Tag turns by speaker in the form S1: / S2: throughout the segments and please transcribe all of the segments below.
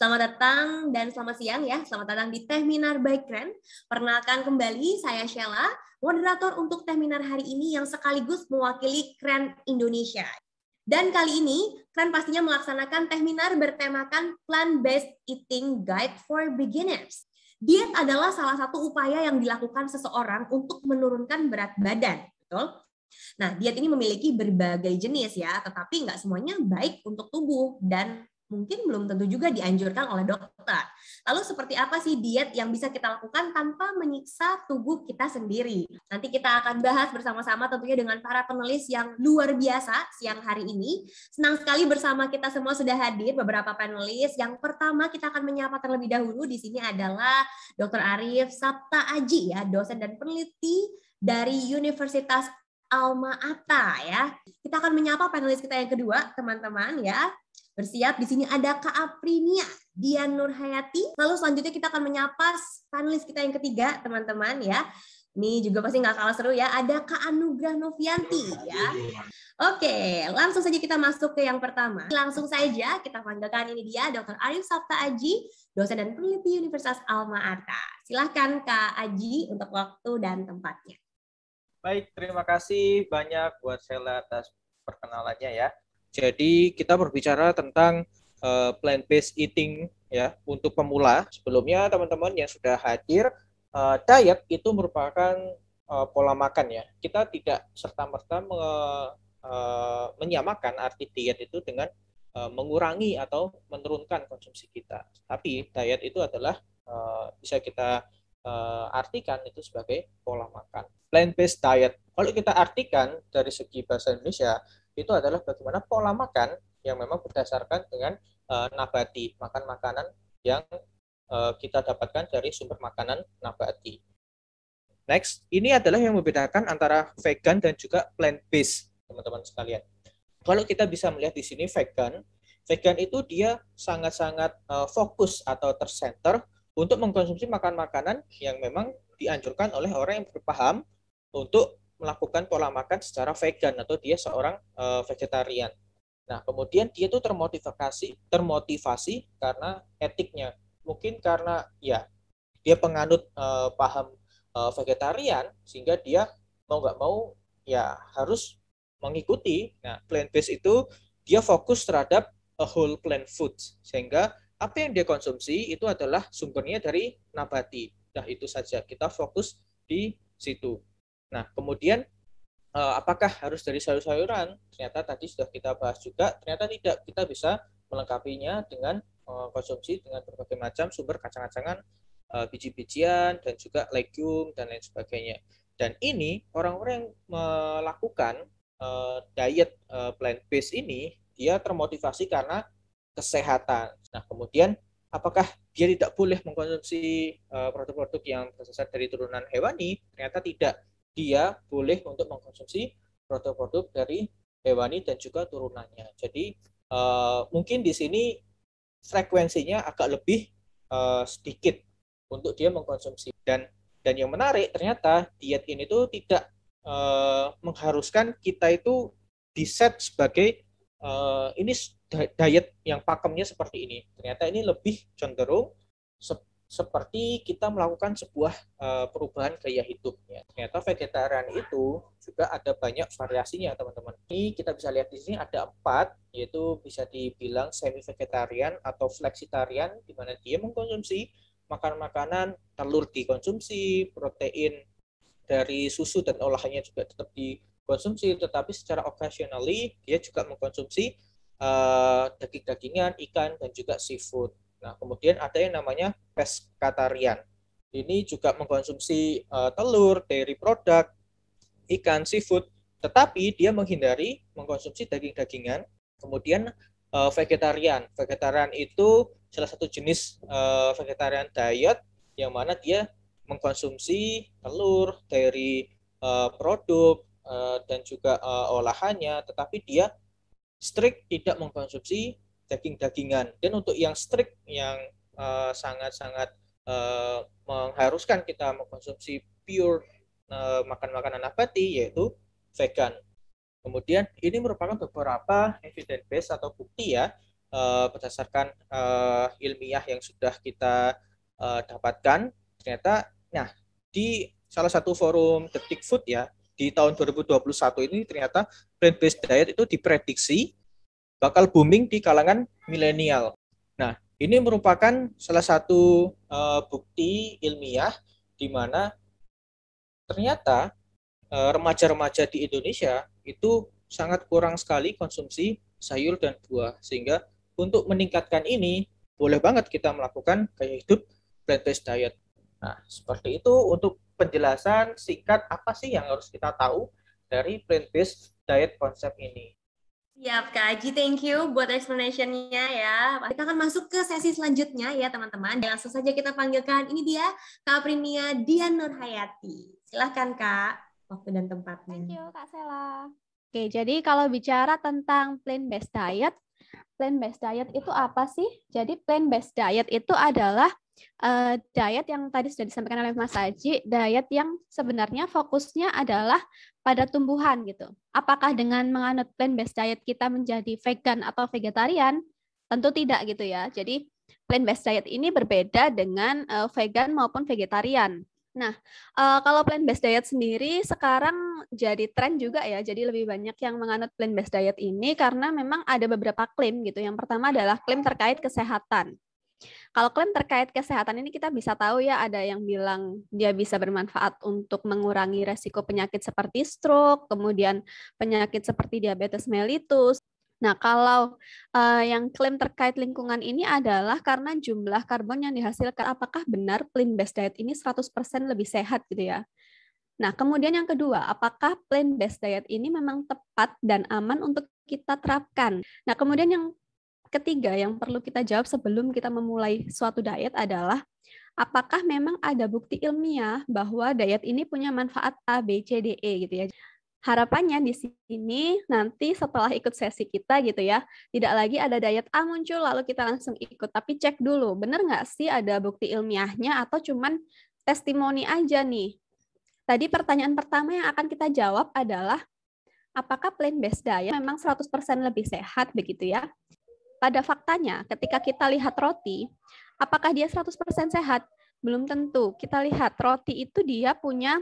S1: Selamat datang dan selamat siang ya. Selamat datang di Tehminar by Kren. Perkenalkan kembali, saya Sheila, moderator untuk Tehminar hari ini yang sekaligus mewakili Kren Indonesia. Dan kali ini, Kren pastinya melaksanakan Tehminar bertemakan Plant-Based Eating Guide for Beginners. Diet adalah salah satu upaya yang dilakukan seseorang untuk menurunkan berat badan. Betul? Nah, diet ini memiliki berbagai jenis ya, tetapi nggak semuanya baik untuk tubuh dan mungkin belum tentu juga dianjurkan oleh dokter. Lalu seperti apa sih diet yang bisa kita lakukan tanpa menyiksa tubuh kita sendiri? Nanti kita akan bahas bersama-sama tentunya dengan para penulis yang luar biasa siang hari ini. Senang sekali bersama kita semua sudah hadir beberapa panelis. Yang pertama kita akan menyapa terlebih dahulu di sini adalah Dr. Arif Sabta Aji ya, dosen dan peneliti dari Universitas Alma-Ata ya. Kita akan menyapa panelis kita yang kedua, teman-teman ya. Bersiap, di sini ada Kak Aprinia Dian Nurhayati. Lalu selanjutnya kita akan menyapa panelis kita yang ketiga, teman-teman ya. Ini juga pasti nggak kalah seru ya. Ada Kak Anugrah Novianti ya. Oke, langsung saja kita masuk ke yang pertama. Langsung saja kita panggilkan ini dia Dr. Arif Sabta Aji, dosen dan peneliti Universitas Alma-Ata. Silahkan Kak Aji untuk waktu dan tempatnya.
S2: Baik, terima kasih banyak buat Sheila atas perkenalannya ya. Jadi kita berbicara tentang plant-based eating ya untuk pemula. Sebelumnya teman-teman yang sudah hadir, diet itu merupakan pola makan ya. Kita tidak serta-merta menyamakan arti diet itu dengan mengurangi atau menurunkan konsumsi kita. Tapi diet itu adalah bisa kita artikan itu sebagai pola makan. Plant-based diet, kalau kita artikan dari segi bahasa Indonesia, itu adalah bagaimana pola makan yang memang berdasarkan dengan nabati, makan makanan yang kita dapatkan dari sumber makanan nabati. Next, ini adalah yang membedakan antara vegan dan juga plant-based, teman-teman sekalian. Kalau kita bisa melihat di sini vegan itu dia sangat-sangat fokus atau tersenter untuk mengkonsumsi makanan-makanan yang memang dianjurkan oleh orang yang berpaham untuk melakukan pola makan secara vegan atau dia seorang vegetarian. Nah, kemudian dia itu termotivasi karena etiknya. Mungkin karena ya dia penganut paham vegetarian sehingga dia mau nggak mau ya harus mengikuti. Nah, plant-based itu dia fokus terhadap whole plant foods sehingga apa yang dia konsumsi itu adalah sumbernya dari nabati. Nah, itu saja kita fokus di situ. Nah, kemudian apakah harus dari sayur-sayuran? Ternyata tadi sudah kita bahas juga, ternyata tidak. Kita bisa melengkapinya dengan konsumsi dengan berbagai macam sumber kacang-kacangan, biji-bijian, dan juga legume, dan lain sebagainya. Dan ini, orang-orang yang melakukan diet plant-based ini, dia termotivasi karena kesehatan. Nah, kemudian apakah dia tidak boleh mengkonsumsi produk-produk yang berasal dari turunan hewani? Ternyata tidak. Dia boleh untuk mengkonsumsi produk-produk dari hewani dan juga turunannya. Jadi mungkin di sini frekuensinya agak lebih sedikit untuk dia mengkonsumsi. Dan yang menarik ternyata diet ini tuh tidak mengharuskan kita itu diset sebagai ini diet yang pakemnya seperti ini. Ternyata ini lebih cenderung seperti kita melakukan sebuah perubahan gaya hidupnya. Ternyata vegetarian itu juga ada banyak variasinya, teman-teman. Ini kita bisa lihat di sini ada 4, yaitu bisa dibilang semi-vegetarian atau flexitarian, di mana dia mengkonsumsi makanan-makanan, telur dikonsumsi, protein dari susu dan olahannya juga tetap dikonsumsi, tetapi secara occasionally dia juga mengkonsumsi daging-dagingan, ikan, dan juga seafood. Nah, kemudian ada yang namanya pescatarian. Ini juga mengkonsumsi telur, dairy product, ikan, seafood, tetapi dia menghindari mengkonsumsi daging-dagingan. Kemudian vegetarian. Vegetarian itu salah satu jenis vegetarian diet yang mana dia mengkonsumsi telur, dairy produk, dan juga olahannya, tetapi dia strict tidak mengkonsumsi daging-dagingan. Dan untuk yang strict, yang sangat-sangat mengharuskan kita mengkonsumsi pure makan makanan nabati, yaitu vegan. Kemudian ini merupakan beberapa evidence base atau bukti ya, berdasarkan ilmiah yang sudah kita dapatkan, ternyata, nah, di salah satu forum Detik Food ya, di tahun 2021 ini ternyata plant-based diet itu diprediksi bakal booming di kalangan milenial. Nah, ini merupakan salah satu bukti ilmiah di mana ternyata remaja-remaja di Indonesia itu sangat kurang sekali konsumsi sayur dan buah. Sehingga untuk meningkatkan ini, boleh banget kita melakukan gaya hidup plant-based diet. Nah, seperti itu untuk penjelasan singkat apa sih yang harus kita tahu dari plant-based diet konsep ini.
S1: Siap, Kak Aji. Thank you buat explanation-nya ya. Kita akan masuk ke sesi selanjutnya ya, teman-teman. Langsung saja kita panggilkan. Ini dia, Kak Prinia Dian Nurhayati. Silahkan, Kak. Waktu dan tempatnya.
S3: Thank you, Kak Sela. Oke, jadi kalau bicara tentang plant-based diet itu apa sih? Jadi plant-based diet itu adalah diet yang tadi sudah disampaikan oleh Mas Aji, diet yang sebenarnya fokusnya adalah pada tumbuhan gitu. Apakah dengan menganut plant-based diet kita menjadi vegan atau vegetarian? Tentu tidak gitu ya. Jadi plant-based diet ini berbeda dengan vegan maupun vegetarian. Nah, kalau plant-based diet sendiri sekarang jadi tren juga ya, jadi lebih banyak yang menganut plant-based diet ini karena memang ada beberapa klaim gitu. Yang pertama adalah klaim terkait kesehatan. Kalau klaim terkait kesehatan ini kita bisa tahu ya, ada yang bilang dia bisa bermanfaat untuk mengurangi resiko penyakit seperti stroke, kemudian penyakit seperti diabetes mellitus. Nah, kalau yang klaim terkait lingkungan ini adalah karena jumlah karbon yang dihasilkan. Apakah benar plant-based diet ini 100% lebih sehat gitu ya? Nah, kemudian yang kedua, apakah plant-based diet ini memang tepat dan aman untuk kita terapkan? Nah, kemudian yang ketiga yang perlu kita jawab sebelum kita memulai suatu diet adalah apakah memang ada bukti ilmiah bahwa diet ini punya manfaat A, B, C, D, E gitu ya. Harapannya di sini nanti setelah ikut sesi kita gitu ya, tidak lagi ada diet A muncul lalu kita langsung ikut, tapi cek dulu, benar nggak sih ada bukti ilmiahnya atau cuman testimoni aja nih. Tadi pertanyaan pertama yang akan kita jawab adalah apakah plant-based diet memang 100% lebih sehat begitu ya? Pada faktanya, ketika kita lihat roti, apakah dia 100% sehat? Belum tentu. Kita lihat roti itu dia punya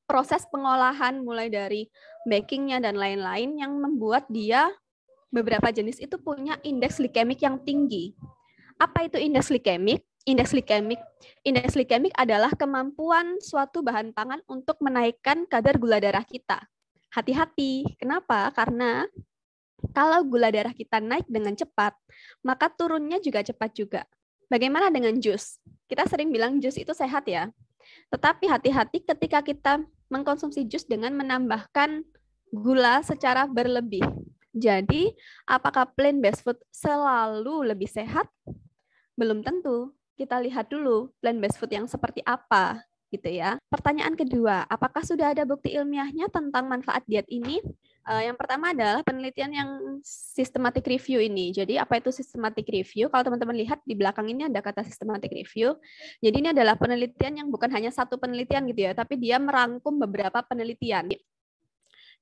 S3: proses pengolahan mulai dari bakingnya dan lain-lain yang membuat dia beberapa jenis itu punya indeks glikemik yang tinggi. Apa itu indeks glikemik? Indeks glikemik adalah kemampuan suatu bahan pangan untuk menaikkan kadar gula darah kita. Hati-hati. Kenapa? Karena kalau gula darah kita naik dengan cepat, maka turunnya juga cepat juga. Bagaimana dengan jus? Kita sering bilang jus itu sehat ya. Tetapi hati-hati ketika kita mengkonsumsi jus dengan menambahkan gula secara berlebih. Jadi, apakah plant-based food selalu lebih sehat? Belum tentu. Kita lihat dulu plant-based food yang seperti apa gitu ya. Pertanyaan kedua, apakah sudah ada bukti ilmiahnya tentang manfaat diet ini? Yang pertama adalah penelitian yang systematic review ini. Jadi apa itu systematic review? Kalau teman-teman lihat di belakang ini ada kata systematic review. Jadi ini adalah penelitian yang bukan hanya satu penelitian gitu ya, tapi dia merangkum beberapa penelitian.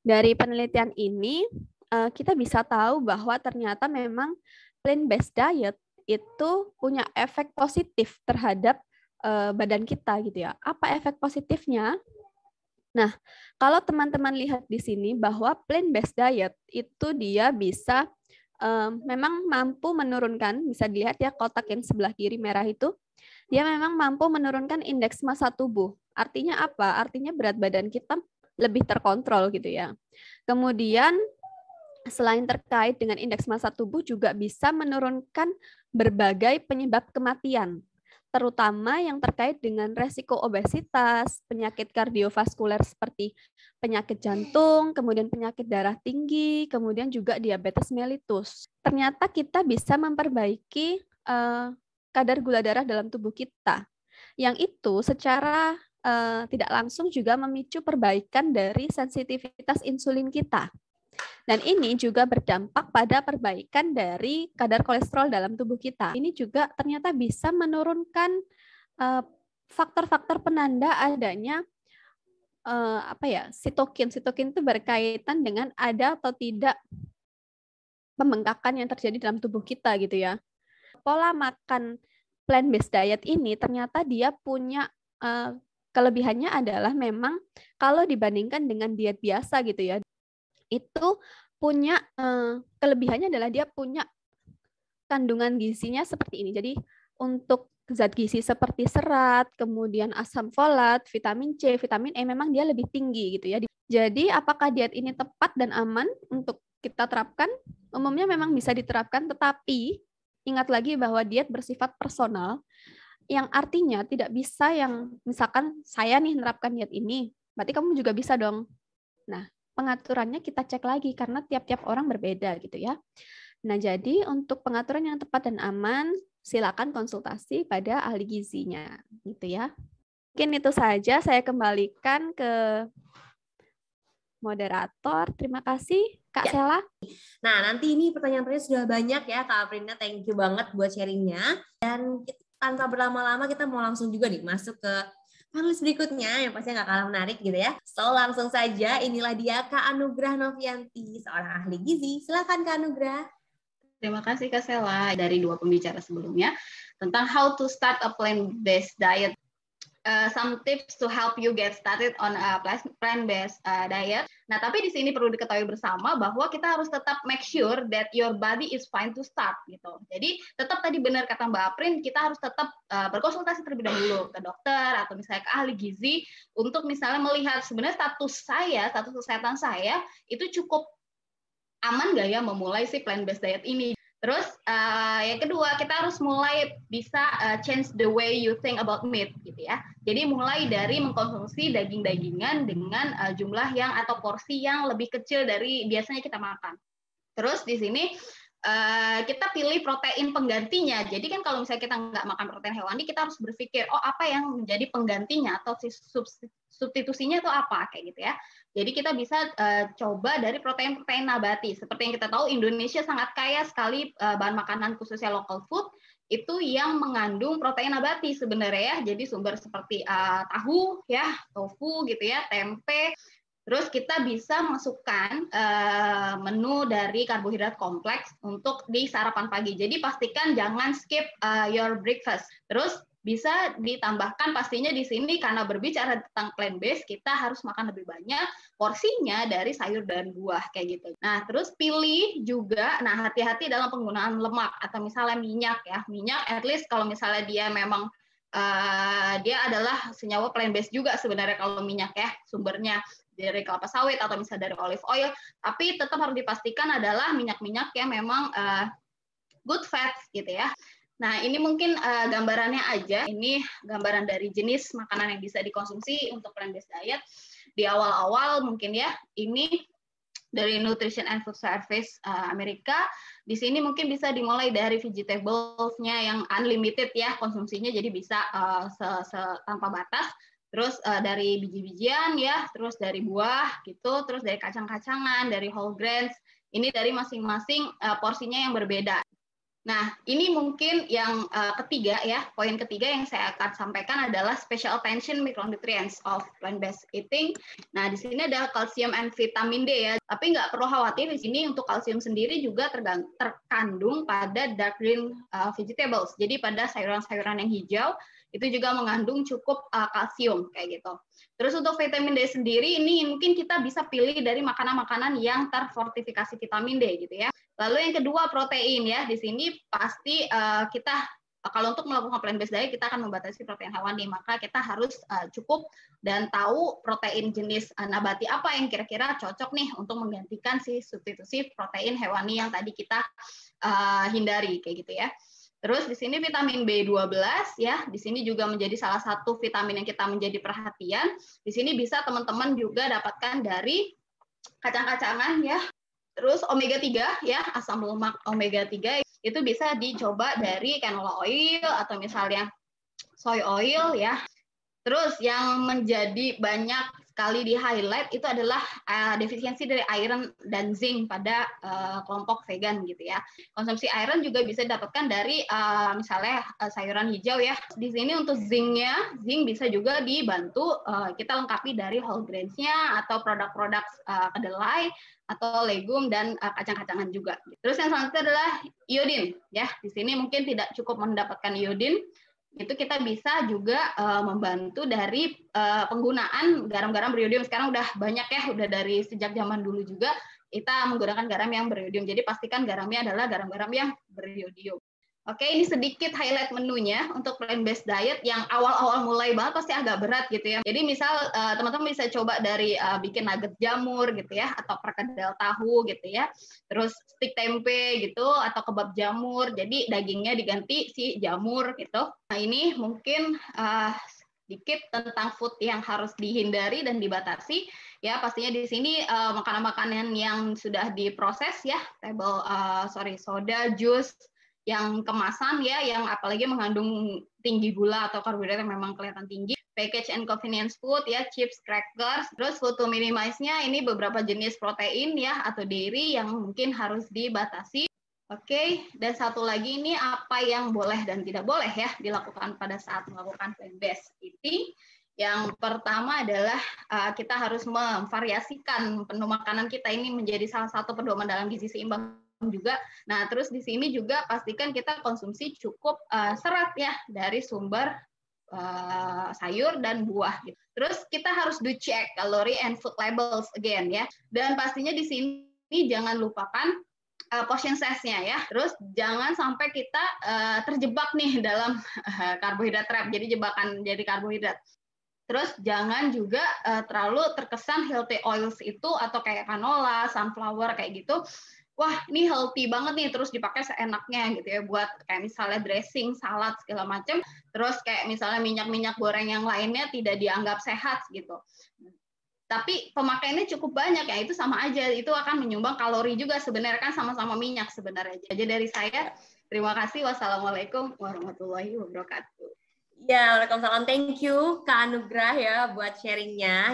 S3: Dari penelitian ini kita bisa tahu bahwa ternyata memang plant-based diet itu punya efek positif terhadap badan kita gitu ya. Apa efek positifnya? Nah, kalau teman-teman lihat di sini bahwa plant-based diet itu dia bisa memang mampu menurunkan, bisa dilihat ya kotak yang sebelah kiri merah itu, dia memang mampu menurunkan indeks massa tubuh. Artinya apa? Artinya berat badan kita lebih terkontrol gitu ya. Kemudian selain terkait dengan indeks massa tubuh juga bisa menurunkan berbagai penyebab kematian, terutama yang terkait dengan resiko obesitas, penyakit kardiovaskuler seperti penyakit jantung, kemudian penyakit darah tinggi, kemudian juga diabetes mellitus. Ternyata kita bisa memperbaiki kadar gula darah dalam tubuh kita, yang itu secara tidak langsung juga memicu perbaikan dari sensitivitas insulin kita. Dan ini juga berdampak pada perbaikan dari kadar kolesterol dalam tubuh kita. Ini juga ternyata bisa menurunkan faktor-faktor penanda adanya sitokin. Sitokin itu berkaitan dengan ada atau tidak pembengkakan yang terjadi dalam tubuh kita gitu ya. Pola makan plant-based diet ini ternyata dia punya kelebihannya adalah memang kalau dibandingkan dengan diet biasa gitu ya, itu punya kelebihannya adalah dia punya kandungan gizinya seperti ini. Jadi untuk zat gizi seperti serat, kemudian asam folat, vitamin C, vitamin E memang dia lebih tinggi gitu ya. Jadi apakah diet ini tepat dan aman untuk kita terapkan? Umumnya memang bisa diterapkan, tetapi ingat lagi bahwa diet bersifat personal, yang artinya tidak bisa yang misalkan saya nih menerapkan diet ini, berarti kamu juga bisa dong. Nah, pengaturannya kita cek lagi karena tiap-tiap orang berbeda gitu ya. Nah, jadi untuk pengaturan yang tepat dan aman, silakan konsultasi pada ahli gizinya, gitu ya. Mungkin itu saja, saya kembalikan ke moderator. Terima kasih, Kak Sela.
S1: Nah, nanti ini pertanyaan-pertanyaan sudah banyak ya, Kak Aprina. Thank you banget buat sharingnya. Dan tanpa berlama-lama, kita mau langsung juga nih masuk ke panelis berikutnya yang pasti nggak kalah menarik gitu ya. So, langsung saja, inilah dia Kak Anugrah Novianti, seorang ahli gizi. Silakan Kak Anugrah.
S4: Terima kasih Kak Sela dari dua pembicara sebelumnya tentang how to start a plant-based diet. Some tips to help you get started on a plant-based diet. Nah, tapi di sini perlu diketahui bersama bahwa kita harus tetap make sure that your body is fine to start gitu. Jadi tetap tadi benar kata Mbak Aprin, kita harus tetap berkonsultasi terlebih dahulu ke dokter atau misalnya ke ahli gizi untuk misalnya melihat sebenarnya status kesehatan saya itu cukup aman nggak ya memulai si plant-based diet ini. Terus yang kedua, kita harus mulai bisa change the way you think about meat gitu ya. Jadi mulai dari mengkonsumsi daging-dagingan dengan jumlah yang atau porsi yang lebih kecil dari biasanya kita makan. Terus di sini kita pilih protein penggantinya. Jadi kan kalau misalnya kita nggak makan protein hewani, kita harus berpikir, oh apa yang menjadi penggantinya atau substitusinya itu apa kayak gitu ya. Jadi kita bisa coba dari protein-protein nabati. Seperti yang kita tahu, Indonesia sangat kaya sekali bahan makanan khususnya local food itu yang mengandung protein nabati sebenarnya ya. Jadi sumber seperti tahu ya, tofu gitu ya, tempe. Terus kita bisa masukkan menu dari karbohidrat kompleks untuk di sarapan pagi. Jadi pastikan jangan skip your breakfast. Terus bisa ditambahkan pastinya di sini karena berbicara tentang plant-based, kita harus makan lebih banyak porsinya dari sayur dan buah kayak gitu. Nah, terus pilih juga, nah hati-hati dalam penggunaan lemak atau misalnya minyak ya. Minyak at least kalau misalnya dia memang dia adalah senyawa plant-based juga sebenarnya kalau minyak ya, sumbernya dari kelapa sawit atau misalnya dari olive oil, tapi tetap harus dipastikan adalah minyak-minyak yang memang good fats gitu ya. Nah, ini mungkin gambarannya aja. Ini gambaran dari jenis makanan yang bisa dikonsumsi untuk plant-based diet. Di awal-awal mungkin ya, ini dari Nutrition and Food Service Amerika. Di sini mungkin bisa dimulai dari vegetables-nya yang unlimited ya konsumsinya, jadi bisa tanpa batas. Terus dari biji-bijian ya, terus dari buah gitu, terus dari kacang-kacangan, dari whole grains. Ini dari masing-masing porsinya yang berbeda. Nah, ini mungkin yang ketiga ya, poin ketiga yang saya akan sampaikan adalah special attention micronutrients of plant-based eating. Nah, di sini ada kalsium and vitamin D ya, tapi nggak perlu khawatir di sini untuk kalsium sendiri juga terkandung pada dark green vegetables. Jadi pada sayuran-sayuran yang hijau itu juga mengandung cukup kalsium kayak gitu. Terus untuk vitamin D sendiri ini mungkin kita bisa pilih dari makanan-makanan yang terfortifikasi vitamin D gitu ya. Lalu yang kedua protein ya, di sini pasti kita kalau untuk melakukan plant-based diet kita akan membatasi protein hewani, maka kita harus cukup dan tahu protein jenis nabati apa yang kira-kira cocok nih untuk menggantikan si substitusi protein hewani yang tadi kita hindari kayak gitu ya. Terus di sini vitamin B12 ya, di sini juga menjadi salah satu vitamin yang kita menjadi perhatian. Di sini bisa teman-teman juga dapatkan dari kacang-kacangan ya. Terus omega 3 ya, asam lemak omega 3 itu bisa dicoba dari canola oil atau misalnya soy oil ya. Terus yang menjadi banyak kali di highlight itu adalah defisiensi dari iron dan zinc pada kelompok vegan gitu ya. Konsumsi iron juga bisa didapatkan dari misalnya sayuran hijau ya. Di sini untuk zinc bisa juga dibantu kita lengkapi dari whole grains-nya atau produk-produk kedelai atau legum dan kacang-kacangan juga. Terus yang selanjutnya adalah iodin ya. Di sini mungkin tidak cukup mendapatkan iodin, itu kita bisa juga membantu dari penggunaan garam-garam beriodium. Sekarang udah banyak ya, udah dari sejak zaman dulu juga kita menggunakan garam yang beriodium. Jadi pastikan garamnya adalah garam-garam yang beriodium. Oke, ini sedikit highlight menunya untuk plant-based diet yang awal-awal mulai banget pasti agak berat gitu ya. Jadi misal teman-teman bisa coba dari bikin nugget jamur gitu ya, atau perkedel tahu gitu ya, terus stik tempe gitu, atau kebab jamur. Jadi dagingnya diganti si jamur gitu. Nah ini mungkin sedikit tentang food yang harus dihindari dan dibatasi. Ya pastinya di sini makanan-makanan yang sudah diproses ya, soda, jus, yang kemasan ya, yang apalagi mengandung tinggi gula atau karbohidrat yang memang kelihatan tinggi, package and convenience food ya, chips, crackers, terus food to minimize-nya ini beberapa jenis protein ya atau dairy yang mungkin harus dibatasi. Oke, dan satu lagi ini apa yang boleh dan tidak boleh ya dilakukan pada saat melakukan plant-based eating. Yang pertama adalah kita harus memvariasikan menu makanan kita ini menjadi salah satu pedoman dalam gizi seimbang juga. Nah, terus di sini juga pastikan kita konsumsi cukup serat ya dari sumber sayur dan buah gitu. Terus kita harus do check calorie and food labels again ya. Dan pastinya di sini jangan lupakan portion size-nya ya. Terus jangan sampai kita terjebak nih dalam karbohidrat trap. Jadi jebakan jadi karbohidrat. Terus jangan juga terlalu terkesan healthy oils itu atau kayak canola, sunflower kayak gitu. Wah, ini healthy banget nih, terus dipakai seenaknya gitu ya, buat kayak misalnya dressing, salad, segala macam. Terus kayak misalnya minyak-minyak goreng yang lainnya tidak dianggap sehat gitu. Tapi pemakaiannya cukup banyak ya, itu sama aja, itu akan menyumbang kalori juga sebenarnya, kan sama-sama minyak sebenarnya. Jadi dari saya, terima kasih. Wassalamualaikum warahmatullahi wabarakatuh.
S1: Ya, Waalaikumsalam. Thank you Kak Anugrah ya buat sharingnya.